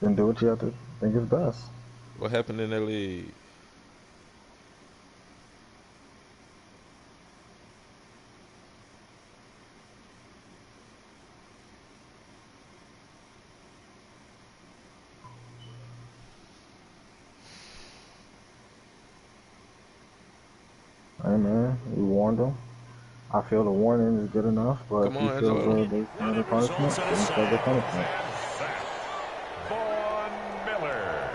Then do what you have to think is best. What happened in that league? Hey man, we warned them. I feel the warning is good enough, but Come if he on, feels Angelo. they need a punishment, then he feels a punishment. Von Miller.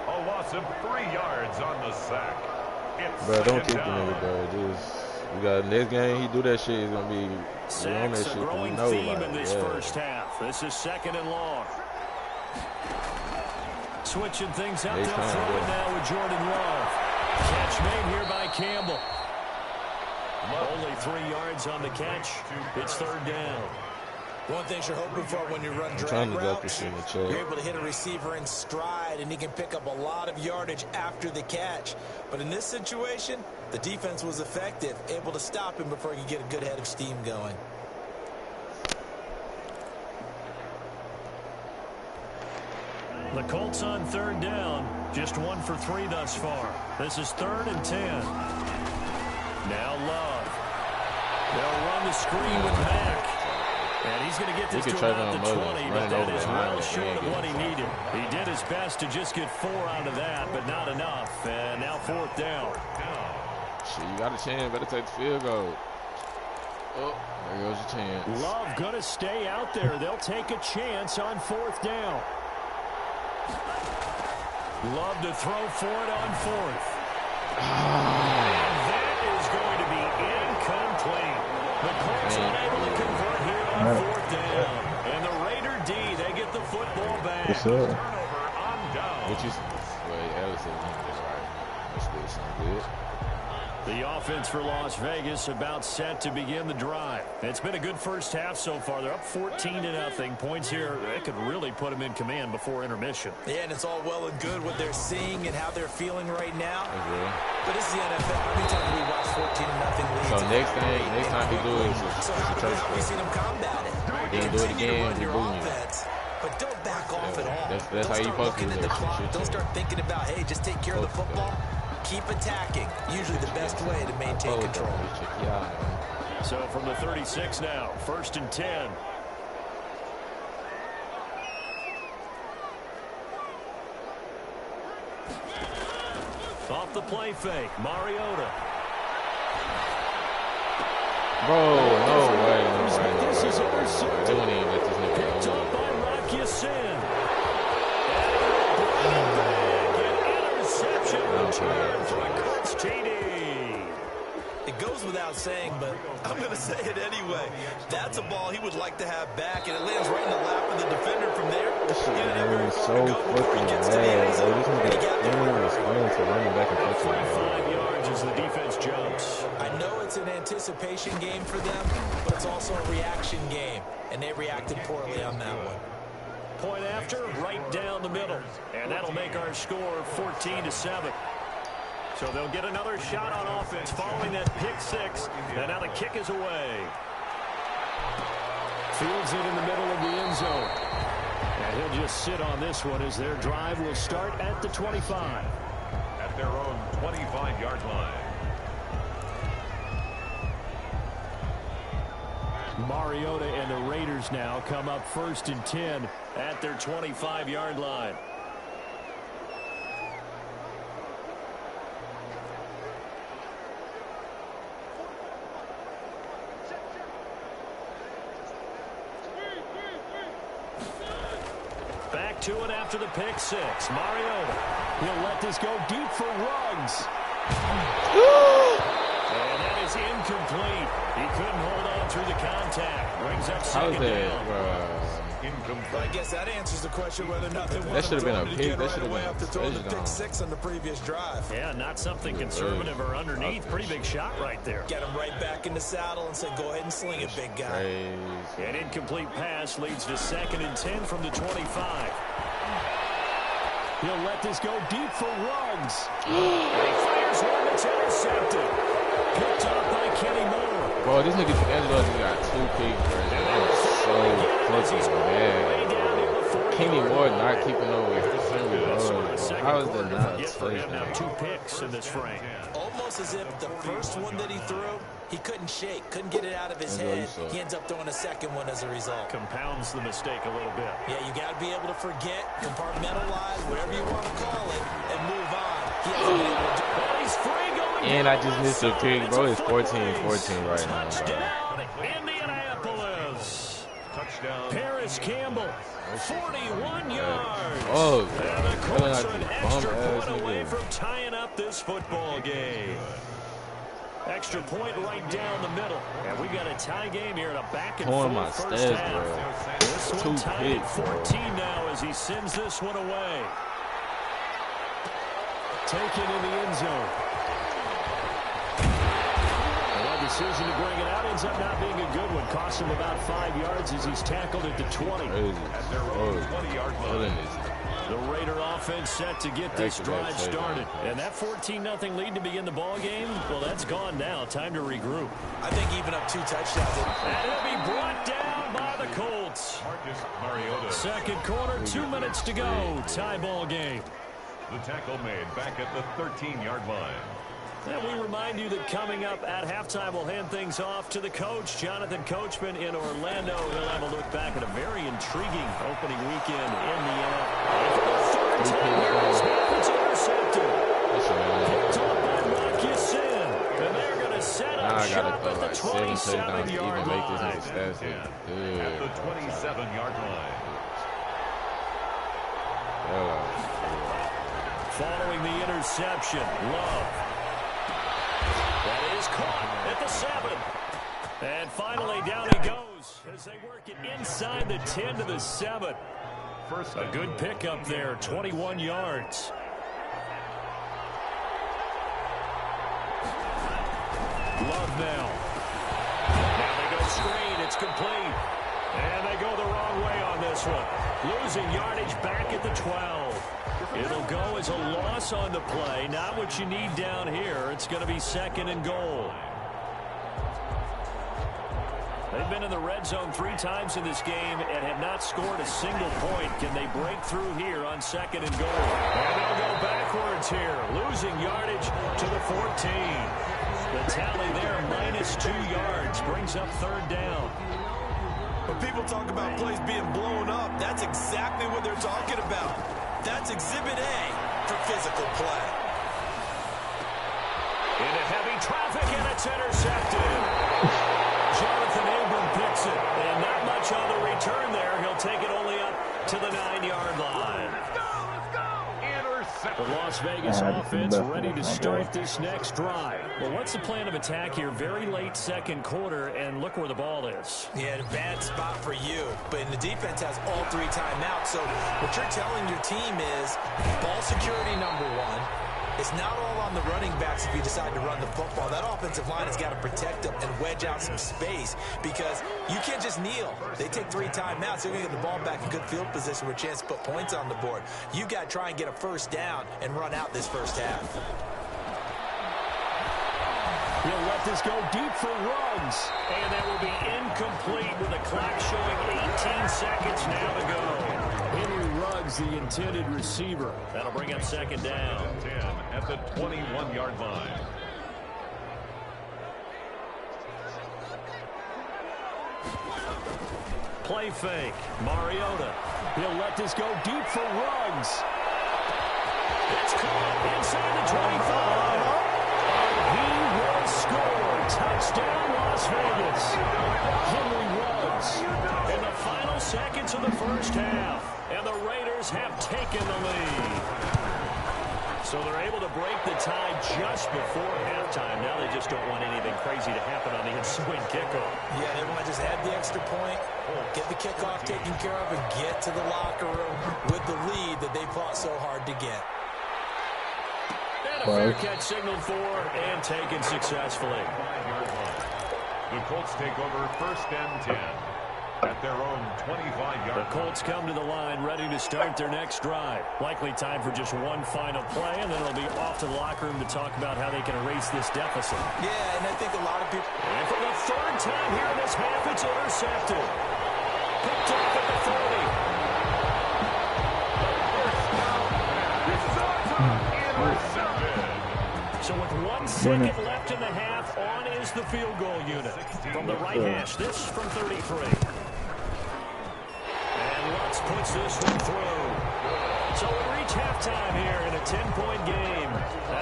A loss of 3 yards on the sack. Bro, don't kick the nigga, bro. We got next game. He do that shit. He's gonna be on that Sacks, shit. a growing theme in this first half. This is 2nd and long. Switching things up, they'll throw it now with Jordan Love. Catch made here by Campbell. Only 3 yards on the catch. It's 3rd down. One thing you're hoping for when you run drag routes, you're able to hit a receiver in stride, and he can pick up a lot of yardage after the catch. But in this situation, the defense was effective, able to stop him before he could get a good head of steam going. The Colts on 3rd down. Just 1 for 3 thus far. This is 3rd and 10. Now Love. They'll run the screen with Mack. And he's going to get this to about the 20, but that is well short of what he needed. He did his best to just get 4 out of that, but not enough. And now 4th down. Shit, you got a chance. Better take the field goal. Oh, there goes your chance. Love going to stay out there. They'll take a chance on 4th down. Love to throw for it on 4th. And that is going to be incomplete. The Colts unable to convert here on 4th down. And the Raider D, they get the football back. Yes, sir. Turnover on down. Which is, wait, Alex said that's right. That's good. Sound good. The offense for Las Vegas about set to begin the drive. It's been a good first half so far. They're up 14-0. Points here, they could really put them in command before intermission. Yeah, and it's all well and good what they're seeing and how they're feeling right now. Okay. But this is the NFL. How many times have we watched 14-0 leads? So next time he do it, So how many times have we seen him combat it? Then do it again, your boom. offense, but don't back off at all. That's how you supposed to do that. Don't start thinking about, hey, just take care of the football. Keep attacking. Usually the best way to maintain control. So from the 36 now, 1st and 10. Off the play fake, Mariota. Bro, no way. This is intercepted. They won't even let this nigga Picked go. up by Rock Ya-Sin. Interception return for the Colts TD. It goes without saying, but I'm going to say it anyway. That's a ball he would like to have back, and it lands right in the lap of the defender from there. This shit is so fucking bad, bro. This nigga responding to running back and touching. 5 yards as the defense jumps. I know it's an anticipation game for them, but it's also a reaction game, and they reacted poorly on that one. Point after, right down the middle. And that'll make our score 14-7. So they'll get another shot on offense following that pick 6. And now the kick is away. Fields it in the middle of the end zone. And he'll just sit on this one as their drive will start at the 25. At their own 25-yard line. Mariota and the Raiders now come up 1st and 10 at their 25-yard line. Back to it after the pick 6. Mariota. He'll let this go deep for Ruggs. And that is incomplete. He couldn't hold on through the contact. Brings up 2nd down. But I guess that answers the question whether or not they That should have been a pick. That should have away been after a throwing the touchdown. pick 6 on the previous drive. Yeah, not something conservative or underneath. Pretty big shot right there. Get him right back in the saddle and say, go ahead and sling it, big guy. An incomplete pass leads to 2nd and 10 from the 25. He'll let this go deep for Ruggs. And he fires one that's intercepted. Picked up by Kenny Moore. Bro, this nigga Angelo just got 2 picks, bro. That was so fucking bad. Kenny Moore not keeping up with Henry Ruggs? How is that not a for him now touchdown? 2 picks in this frame. Almost as if the first one that he threw, he couldn't shake, couldn't get it out of his head. He ends up throwing a second one as a result. Compounds the mistake a little bit. Yeah, you got to be able to forget, compartmentalize, whatever you want to call it, and move on. He hasn't been able to do it. He's free going. And I just missed a pick, bro. It's 14-14 right now, bro. Touchdown, Indianapolis. Touchdown. Paris Campbell, 41 yards. Oh, And the Colts are an extra bum-ass point away nigga. from tying up this football game. Extra point right down the middle. And we got a tie game here in a back and Pulling my forth first stats, half. bro. This one 2 tied at picks, bro. 14 now as he sends this one away. Taken in the end zone. And that decision to bring it out ends up not being a good one. Cost him about 5 yards as he's tackled at the 20. Crazy. At their own 20-yard line. The Raider offense set to get this drive started. And that 14-0 lead to begin the ball game, well, that's gone now. Time to regroup. I think even up 2 touchdowns. And he'll be brought down by the Colts. Marcus Mariota. Second quarter, 2 minutes to go. Tie ball game. The tackle made back at the 13-yard line. And we remind you that coming up at halftime, we'll hand things off to the coach, Jonathan Coachman in Orlando. He'll have a look back at a very intriguing opening weekend in the NFL. For the third time here in this half, it's intercepted. Picked up by Marcusson. And they're going to set Now up I gotta shop throw at the like 7 touchdowns to 27-yard even make this line. nigga stats look At good. the 27-yard line. Following the interception, Love. That is caught at the 7. And finally, down he goes as they work it inside the 10 to the 7. First, A good pickup there, 21 yards. Love now. Now they go screen. It's complete. And they go the wrong way on this one. Losing yardage back at the 12. It'll go as a loss on the play. Not what you need down here. It's going to be 2nd and goal. They've been in the red zone 3 times in this game and have not scored a single point. Can they break through here on 2nd and goal? And they'll go backwards here. Losing yardage to the 14. The tally there, -2 yards. Brings up 3rd down. When people talk about plays being blown up, that's exactly what they're talking about. That's Exhibit A for physical play. Into heavy traffic, and it's intercepted. Jonathan Abram picks it, and not much on the return there. He'll take it only up to the 9-yard line. The Las Vegas offense ready to start this next drive. Well, what's the plan of attack here? Very late 2nd quarter, and look where the ball is. Yeah, a bad spot for you. But the defense has all 3 timeouts. So what you're telling your team is ball security #1. It's not all on the running backs if you decide to run the football. That offensive line has got to protect them and wedge out some space because you can't just kneel. They take 3 timeouts. They're going to get the ball back in good field position with a chance to put points on the board. You've got to try and get a first down and run out this first half. He'll let this go deep for Ruggs. And that will be incomplete with the clock showing 18 seconds now to go. Henry Ruggs, the intended receiver. That'll bring up 2nd down. 10 at the 21-yard line. Play fake. Mariota. He'll let this go deep for Ruggs. It's caught inside the 25. He will score. Touchdown, Las Vegas. Henry Ruggs. In the final seconds of the first half. And the Raiders have taken the lead. So they're able to break the tie just before halftime. Now they just don't want anything crazy to happen on the ensuing kickoff. Yeah, they want to just add the extra point, get the kickoff taken care of, and get to the locker room with the lead that they fought so hard to get. And a fair catch signaled for and taken successfully. The Colts take over 1st and 10 at their own 25-yard line. The Colts come to the line ready to start their next drive. Likely time for just one final play, and then it'll be off to the locker room to talk about how they can erase this deficit. Yeah, and I think a lot of people... And for the 3rd time here in this half, it's intercepted. Picked off at the 30. second left in the half. On is the field goal unit from the right hash. This from 33. And Lutz puts this one through. So we reach halftime here in a 10-point game.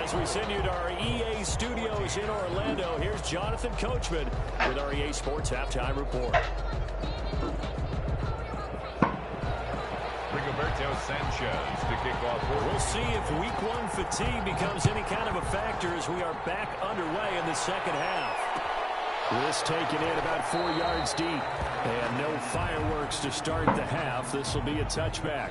As we send you to our EA studios in Orlando, here's Jonathan Coachman with our EA Sports Halftime Report. Rigoberto Sanchez to kick off. We'll see if week one fatigue becomes any kind of a factor as we are back underway in the second half. This taken in about 4 yards deep. And no fireworks to start the half. This will be a touchback.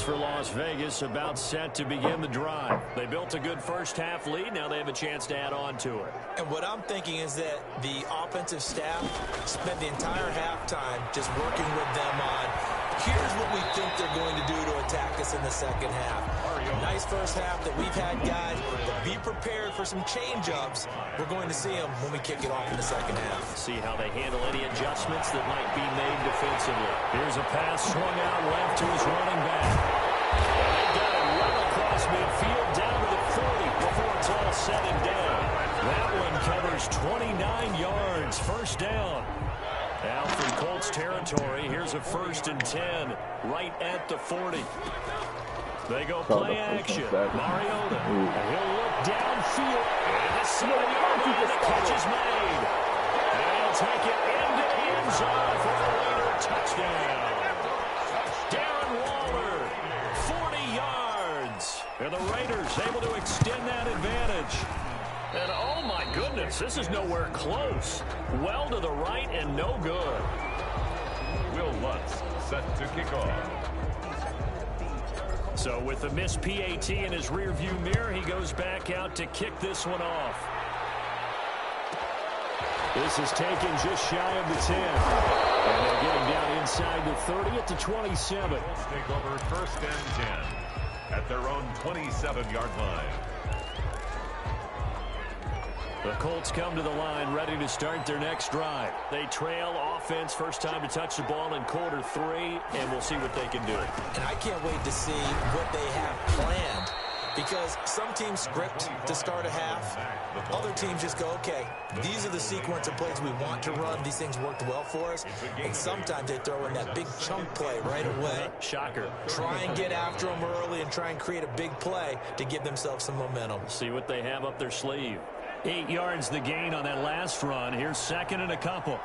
For Las Vegas, about set to begin the drive. They built a good first half lead. Now they have a chance to add on to it. And what I'm thinking is that the offensive staff spent the entire halftime just working with them on, here's what we think they're going to do to attack us in the second half. Nice first half that we've had, guys, but be prepared for some change-ups. We're going to see them when we kick it off in the second half. See how they handle any adjustments that might be made defensively. Here's a pass swung out left to his running back. And they got it right across midfield down to the 40 before it's all said and done. That one covers 29 yards. First down. Now from Colts territory, here's a 1st and 10 right at the 40. They go play action. Mariota. And he'll look downfield. And the 7-yard line, the catch is made. And he'll take it end to end zone for a Raider touchdown. Darren Waller, 40 yards. And the Raiders able to extend that advantage. And oh my goodness, this is nowhere close. Well to the right and no good. Will Lutz set to kick off. So with the missed PAT in his rearview mirror, he goes back out to kick this one off. This is taken just shy of the 10. And they're getting down inside the 30 at the 27. Let's take over 1st and 10 at their own 27-yard line. The Colts come to the line ready to start their next drive. They trail offense, first time to touch the ball in quarter 3, and we'll see what they can do. And I can't wait to see what they have planned, because some teams script to start a half. Other teams just go, okay, these are the sequence of plays we want to run. These things worked well for us. And sometimes they throw in that big chunk play right away. Shocker. Try and get after them early and try and create a big play to give themselves some momentum. See what they have up their sleeve. 8 yards the gain on that last run. Here's 2nd and a couple.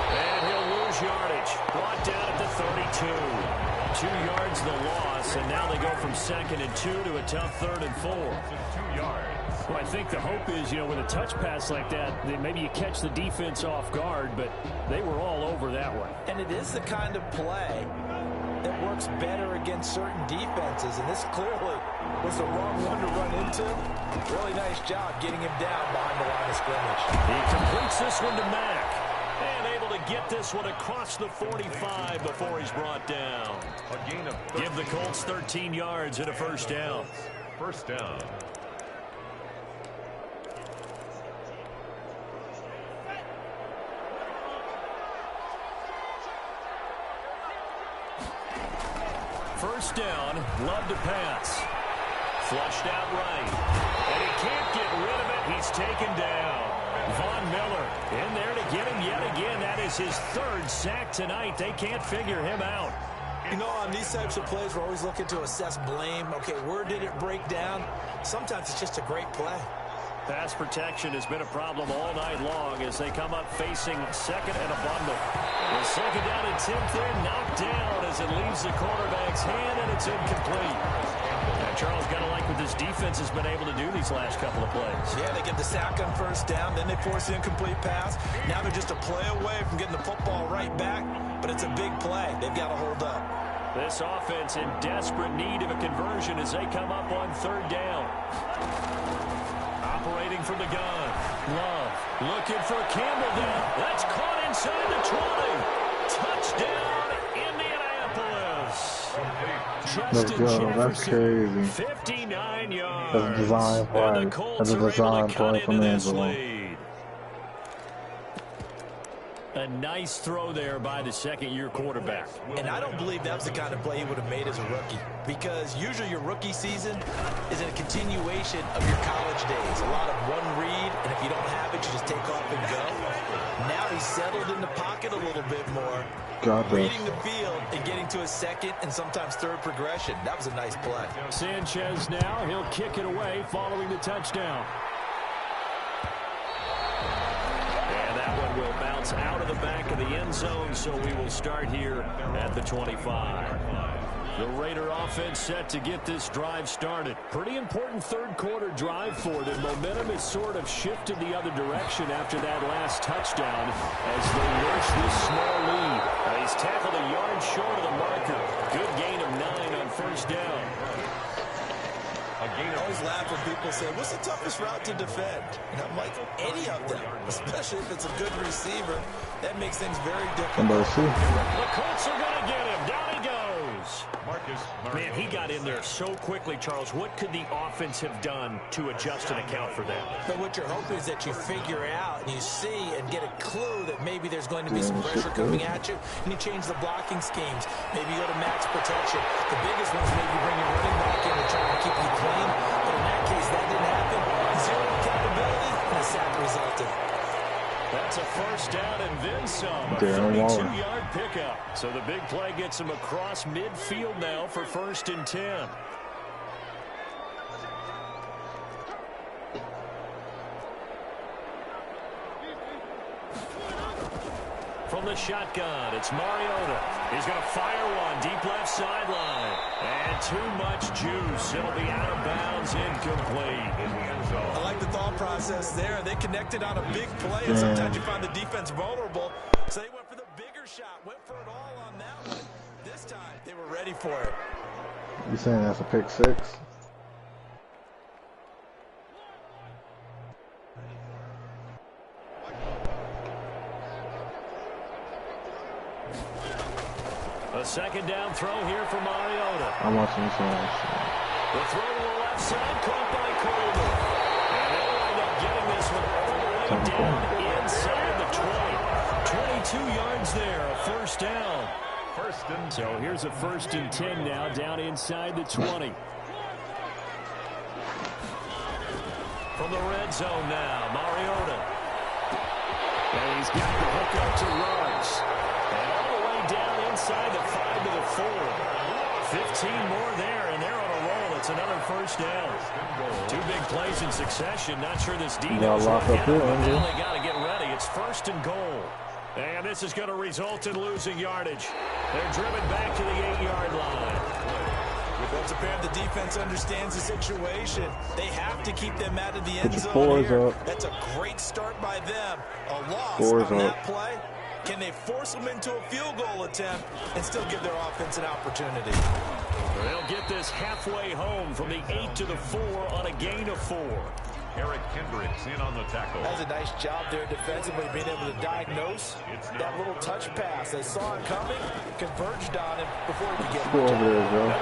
And he'll lose yardage. Brought down at the 32. 2 yards the loss, and now they go from 2nd and 2 to a tough 3rd and 4. 2 yards. Well, I think the hope is, with a touch pass like that, maybe you catch the defense off guard, but they were all over that one. And it is the kind of play that works better against certain defenses, and this clearly was the wrong one to run into. Really nice job getting him down behind the line of scrimmage. He completes this one to Mack, and able to get this one across the 45 before he's brought down. A gain of Give the Colts 13 yards and a first down. First down. First down, Love to pass. Flushed out right. And he can't get rid of it. He's taken down. Von Miller in there to get him yet again. That is his 3rd sack tonight. They can't figure him out. On these types of plays, we're always looking to assess blame. Okay, where did it break down? Sometimes it's just a great play. Pass protection has been a problem all night long as they come up facing 2nd and a bundle. The 2nd down and 10th there, knocked down as it leaves the quarterback's hand, and it's incomplete. Now, Charles, got to like what this defense has been able to do these last couple of plays. Yeah, they get the sack on first down, then they force the incomplete pass. Now they're just a play away from getting the football right back, but it's a big play. They've got to hold up. This offense in desperate need of a conversion as they come up on 3rd down. Operating from the gun. Love looking for Campbell down. That's caught inside the 20. Touchdown, Indianapolis. Let's go. That's crazy. 59 yards. That's a design play. That's a design play from Angelo. A nice throw there by the second-year quarterback. And I don't believe that was the kind of play he would have made as a rookie, because usually your rookie season is a continuation of your college days. A lot of one read, and if you don't have it, you just take off and go. Now he's settled in the pocket a little bit more, reading the field and getting to a second and sometimes third progression. That was a nice play. Sanchez now, he'll kick it away following the touchdown. Will bounce out of the back of the end zone, so we will start here at the 25. The Raider offense set to get this drive started. Pretty important third quarter drive for them. Momentum has sort of shifted the other direction after that last touchdown as they nurse this small lead. He's tackled a yard short of the marker. Good gain of 9 on first down. I always laugh when people say, what's the toughest route to defend? And I'm like, any of them, especially if it's a good receiver. That makes things very difficult. The Colts are going to get him. Down he goes. Man, he got in there so quickly, Charles. What could the offense have done to adjust and account for that? But what you're hoping is that you figure out and you see and get a clue that maybe there's going to be some pressure coming at you, and you change the blocking schemes. Maybe you go to max protection. The biggest one is maybe bring your running back in and try to keep you clean. But in that case, that didn't happen. Zero accountability, and a sack resulted. That's a first down and then some. A 32-yard pickup. So the big play gets him across midfield now for 1st and 10. From the shotgun, it's Mariota. He's going to fire one deep left sideline. And too much juice. It'll be out of bounds, incomplete. I like the thought process there. They connected on a big play, and sometimes you find the defense vulnerable. So they went for the bigger shot, went for it all on that one. This time, they were ready for it. You saying that's a pick six? A second down throw here for Mariota. I'm watching this one. The throw to the left side, caught by Coleman. And they'll wind up getting this one all the way down inside the 20. 22 yards there, a first down. So here's a 1st and 10 now, down inside the 20. From the red zone now, Mariota. And he's got the hook up to Ruggs. And all the way down inside the 5 to the 4. 15 more there, and they're on a roll. It's another first down. 2 big plays in succession. Not sure this defense will get it, but now they got to get ready. It's 1st and goal. And this is going to result in losing yardage. They're driven back to the 8-yard line. Well, it's apparent the defense understands the situation. They have to keep them out of the end zone here. That's a great start by them. A loss on that play. Can they force them into a field goal attempt and still give their offense an opportunity? They'll get this halfway home from the 8 to the 4 on a gain of 4. Eric Kendricks in on the tackle. That's a nice job there defensively, being able to diagnose that little touch pass. They saw it coming, converged on him before he could get it. And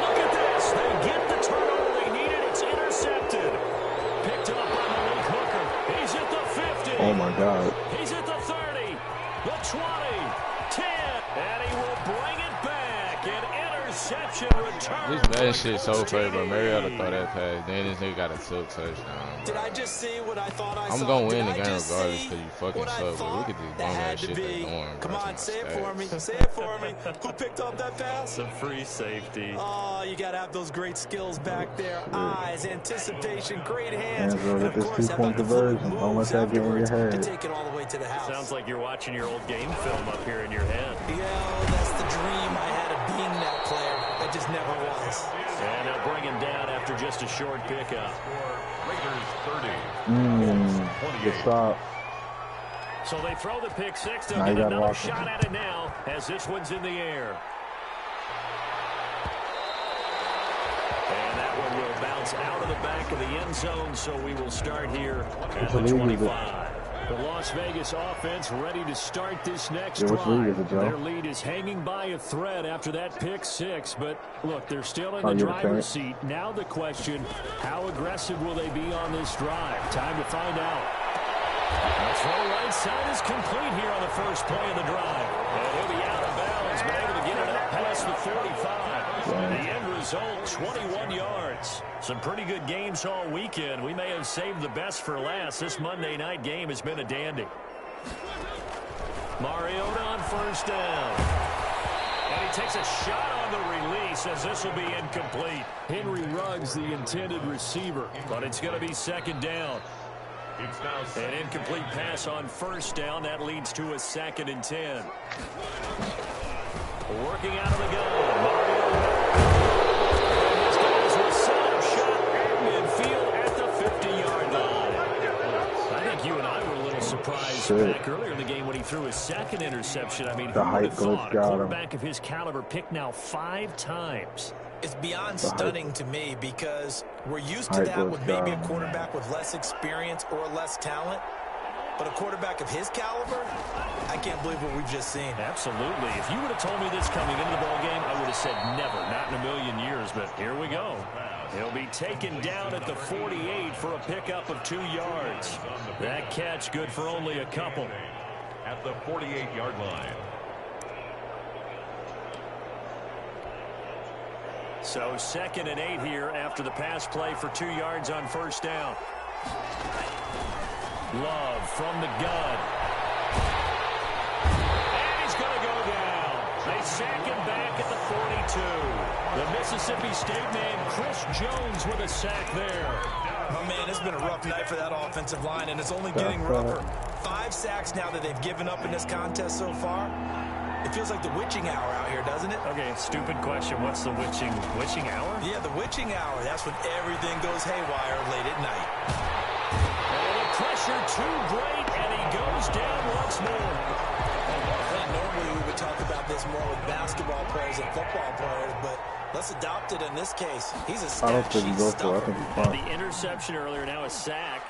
look at this. They get the turnover they needed. It's intercepted. Picked up by Malik Hooker. He's at the 50. Oh, my God. He's at the 30, the 20, 10, and he will bring it back. An interception return. This bad shit so crazy, bro. Mariota throw that pass. Then this nigga got a silk touchdown. Did I just see what I thought I saw? I'm gonna win the game regardless because you fucking suck. But look at this bum ass shit they're doing. Come on, say it for me. Say it for me. Who picked up that pass? The free safety. Oh, you got to have those great skills back there. Eyes, anticipation, great hands. And of course, have about the conversion. Don't let that get in your head. To take it all the way to the house. Sounds like you're watching your old game film up here in your head. Yeah, that's the dream I had of being that player. I just never was. And they'll bring him down after just a short pickup. Raiders 30. Good stop. So they throw the pick six. They'll get another shot at it now as this one's in the air. And that one will bounce out of the back of the end zone, so we will start here at the 25. The Las Vegas offense ready to start this next Which drive. league is it, Joe? Their lead is hanging by a thread after that pick six, but look, they're still in the driver's seat. Now the question, how aggressive will they be on this drive? Time to find out. That throw right side is complete here on the first play of the drive. And he'll be out of bounds, but able to get it up past the 45. The end result, 21 yards. Some pretty good games all weekend. We may have saved the best for last. This Monday night game has been a dandy. Mariota on first down. And he takes a shot on the release as this will be incomplete. Henry Ruggs, the intended receiver, but it's going to be second down. It's now An incomplete pass on first down. That leads to a 2nd and 10. Working out of the gun. Mariota. And these guys will set up shot at midfield at the 50-yard line. I think you and I were a little surprised back earlier in the game when he threw his 2nd interception. I mean, who would have thought a quarterback of his caliber picked now 5 times? It's beyond stunning to me because we're used to that with maybe a quarterback with less experience or less talent. But a quarterback of his caliber, I can't believe what we've just seen. Absolutely. If you would have told me this coming into the ballgame, I would have said never, not in a million years. But here we go. He'll be taken down at the 48 for a pickup of 2 yards. That catch good for only a couple. At the 48-yard line. So 2nd and 8 here after the pass play for 2 yards on first down. Love from the gun. And he's going to go down. They sack him back at the 42. The Mississippi State man, Chris Jones, with a sack there. Oh, man, it's been a rough night for that offensive line, and it's only getting rougher. 5 sacks now that they've given up in this contest so far. It feels like the witching hour out here, doesn't it? Okay, stupid question. What's the witching hour? Yeah, the witching hour. That's when everything goes haywire late at night. And the pressure too great, and he goes down once more. Normally we would talk about this more with basketball players and football players, but let's adopt it in this case. He's a stat sheet stuffer. The interception earlier, now a sack.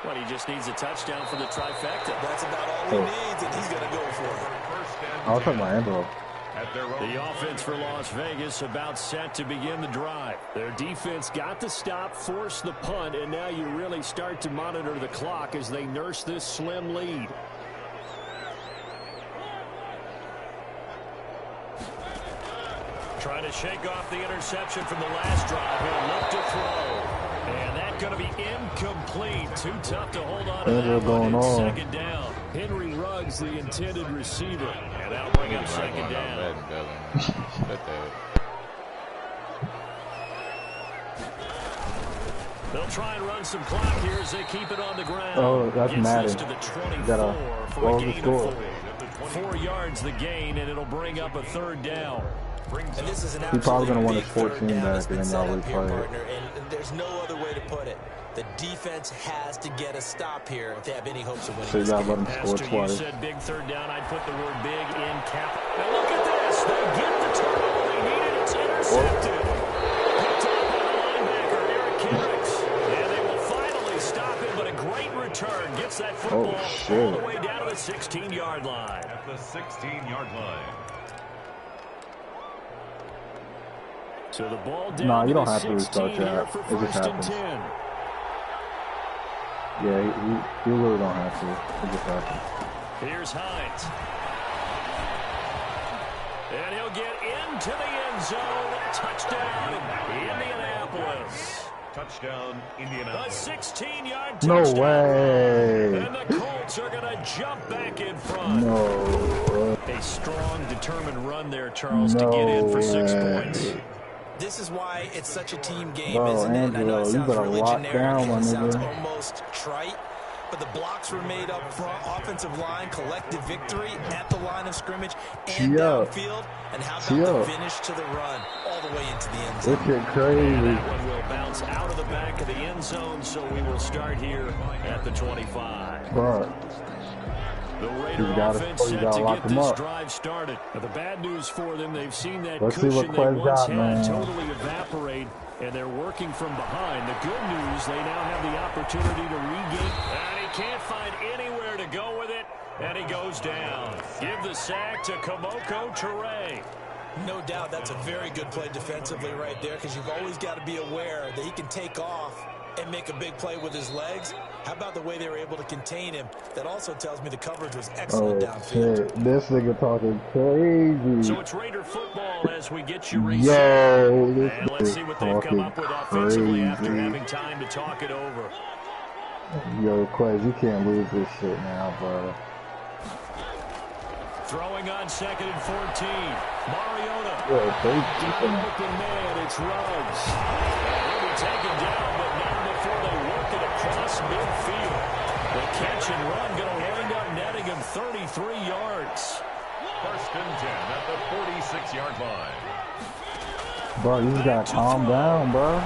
What, he just needs a touchdown for the trifecta. That's about all he needs, and he's going to go for it. I'll take my envelope. The offense for Las Vegas about set to begin the drive. Their defense got the stop, forced the punt, and now you really start to monitor the clock as they nurse this slim lead. Trying to shake off the interception from the last drive. He'll look to throw. And that's going to be incomplete. Too tough to hold on to that one. It's second down. Henry Ruggs, the intended receiver. And that'll bring up second down. They'll try and run some clock here as they keep it on the ground. Oh, that's Madden. To the 24 for a gain of 4 yards the gain, and it'll bring up a 3rd down. And this is an He's probably going to want his 14 back and then y'all replay it. And there's no other way to put it. The defense has to get a stop here if they have any hopes of winning. So you got to let him score twice. You said big 3rd down. I'd put the word big in cap. Now look at this. They get the turnover they needed. It's intercepted. Picked up by the linebacker, Eric Kendricks. And they will finally stop him, but a great return. Gets that football all the way down to the 16-yard line. At the 16-yard line. So the ball down you don't to have to restart that. It just happens. Yeah, you really don't have to. It just happens. Here's Hines. And he'll get into the end zone. Touchdown, Indianapolis. Touchdown, Indianapolis. A 16-yard touchdown. No way. And the Colts are going to jump back in front. No. A strong, determined run there, Charles, to get in for 6 points. This is why it's such a team game, Bro, isn't it? And I know it you sounds better really lock generic down, and it sounds nigga. almost trite, but the blocks were made up front, offensive line, collective victory at the line of scrimmage and downfield, and how about the finish to the run all the way into the end zone. This shit crazy. That one will bounce out of the back of the end zone, so we will start here at the 25. Bro. The Raider offense set to get this drive started. Now, the bad news for them, they've seen that cushion they once had totally evaporate, and they're working from behind. The good news, they now have the opportunity to regain. And he can't find anywhere to And he goes down. Give the sack to Kamoko Toure. No doubt that's a very good play defensively right there, because you've always got to be aware that he can take off and make a big play with his legs. How about the way they were able to contain him? That also tells me the coverage was excellent downfield. Shit. This nigga talking crazy. So it's Raider football as we get you reset. Yo, this and let's see what they've come up with offensively after having time to talk it over. Yo, Quez, you can't lose this shit now, bro. Throwing on 2nd and 14. Mariota. Yo, Open man, it's Ruggs. He'll be taken down, but not before they work it across midfield. The catch and run going to wind up netting him 33 yards. 1st and 10 at the 46-yard line. bro, you just gotta calm down, bro.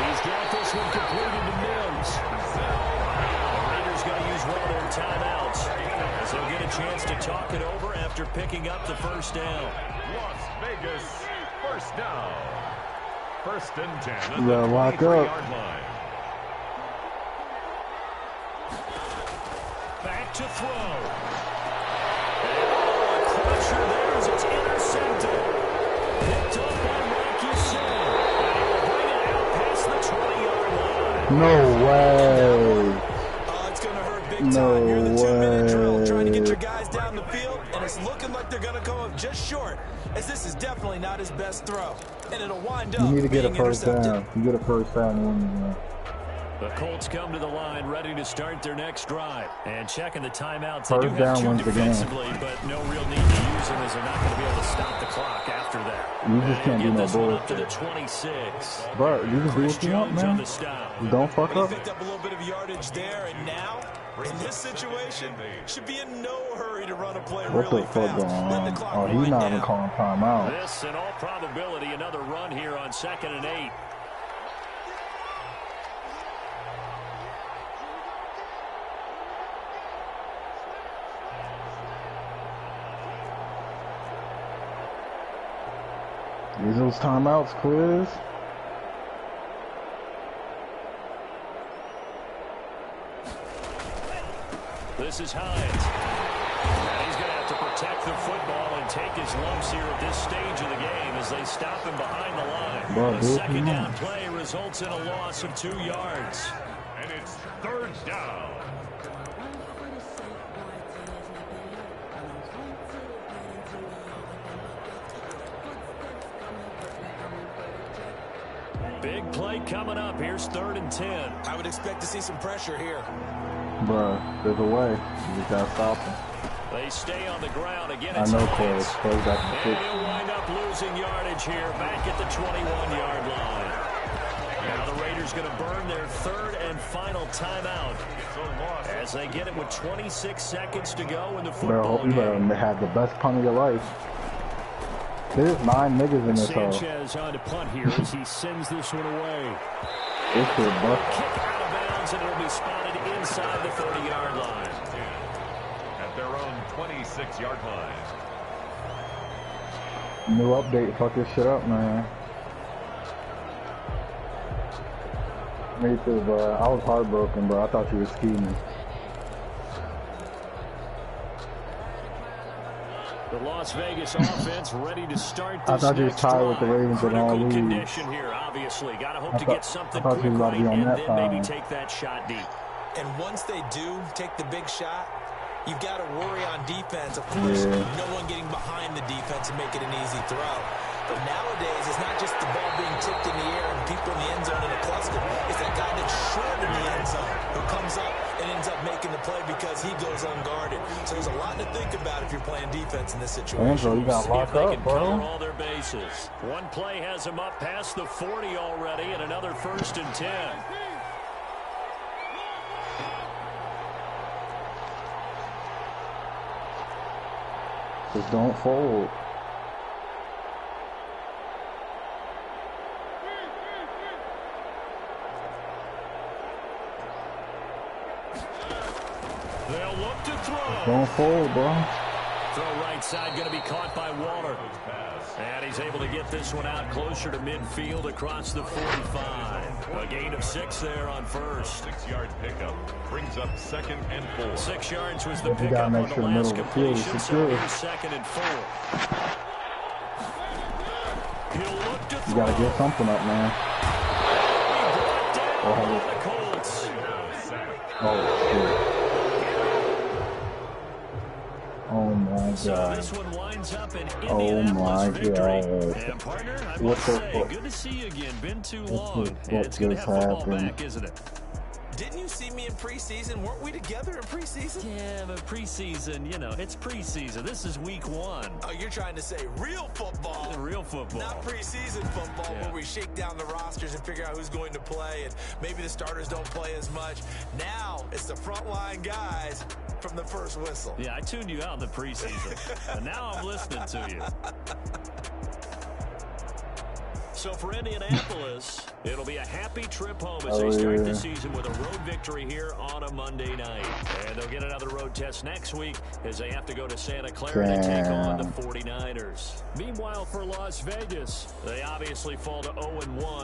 He's got this one completed to Mims. The Raiders going to use one of their timeouts as they'll get a chance to talk it over after picking up the first down. Las Vegas, 1st down. 1st and 10 at You the gotta lock 23-yard line. Back to throw. And a crusher there as it's intercepted. Picked up by Rocky Sin. And he will bring it out past the 20-yard line. No way. It's going to hurt big time. You're in the 2-minute drill trying to get your guys down the field, and it's looking like they're going to come up just short, as this is definitely not his best throw. And it'll wind up You need to get a being first intercepted. down. You get a first down. The Colts come to the line ready to start their next drive. And checking the timeouts, First they do have down two wins the game. defensively, but no real need to use them as they're not going to be able to stop the clock after that. You just can't do Get no this one up to the bullshit. 26. Bro, you just do Chris what you want, Jones on man. the stop. Don't fuck He up. picked up a little bit of yardage there, and now, in this situation, should be in no hurry to run a play What really the fuck fast. going Let the on? clock Oh, he's wind not even down. calling timeout. This, in all probability, another run here on 2nd and 8. Use those timeouts, Quiz. This is Hines. And he's going to have to protect the football and take his lumps here at this stage of the game as they stop him behind the line. Bro, The dude, second come down on. play results in a loss of 2 yards. And it's 3rd down. Big play coming up. Here's 3rd and 10. I would expect to see some pressure here. Bro, there's a way. You just gotta stop him. They stay on the ground. Again, I it's know, Hines. Quiz. Quiz got And the he'll wind up losing yardage here back at the 21-yard line. Now the Raiders going to burn their 3rd and final timeout as they get it with 26 seconds to go in the football You game. better have the best punt of your life. There's 9 niggas in this hole. Sanchez on to punt here as he sends this one away. It's your butt. Kick out of bounds, and it'll be spotted inside the 30-yard line. At their own 26-yard line. New update. Fuck this shit up, man. Me too, bro. I was heartbroken, bro. I thought you were scheming. The Las Vegas offense ready to start I this thought you was next tired with the drive. Ravens in all Critical leagues. condition here, obviously. Got to hope to get something I thought quick you was about right to be on and that then maybe side. take that shot deep. And once they do take the big shot, you've got to worry on defense. Of course, no one getting behind the defense and make it an easy throw. But nowadays, it's not just the ball being tipped in the air and people in the end zone in a cluster. It's that guy that's short in the end zone who comes up and ends up making the play because he goes unguarded. So there's a lot to think about if you're playing defense in this situation. Angel, you got See if locked they up, can cover bro. all their bases. One play has them up past the 40 already, and another 1st and 10. Just don't fold. They'll look to throw. Don't fold, bro. Throw right side going to be caught by Waller. And he's able to get this one out closer to midfield across the 45. A gain of 6 there on first. 6-yard pickup brings up 2nd and 4. 6 yards was the pickup on the last completion, so here's 2nd and 4. He'll look to throw. You gotta get something up, man. The Colts. Oh, shit. Oh my So God. this one winds up in Oh my Indianapolis victory. God. And partner, I What must the say, fuck? good to see you again. Been too What long. the fuck It's good to have just football happened? back, isn't it? Didn't you see me in preseason? Weren't we together in preseason? Yeah, but preseason, you know, it's preseason. This is week 1. Oh, you're trying to say real football. Real football. Not preseason football where we shake down the rosters and figure out who's going to play, and maybe the starters don't play as much. Now it's the frontline guys from the first whistle. Yeah, I tuned you out in the preseason, and now I'm listening to you. So for Indianapolis, it'll be a happy trip home as they start the season with a road victory here on a Monday night. And they'll get another road test next week as they have to go to Santa Clara to take on the 49ers. Meanwhile, for Las Vegas, they obviously fall to 0-1.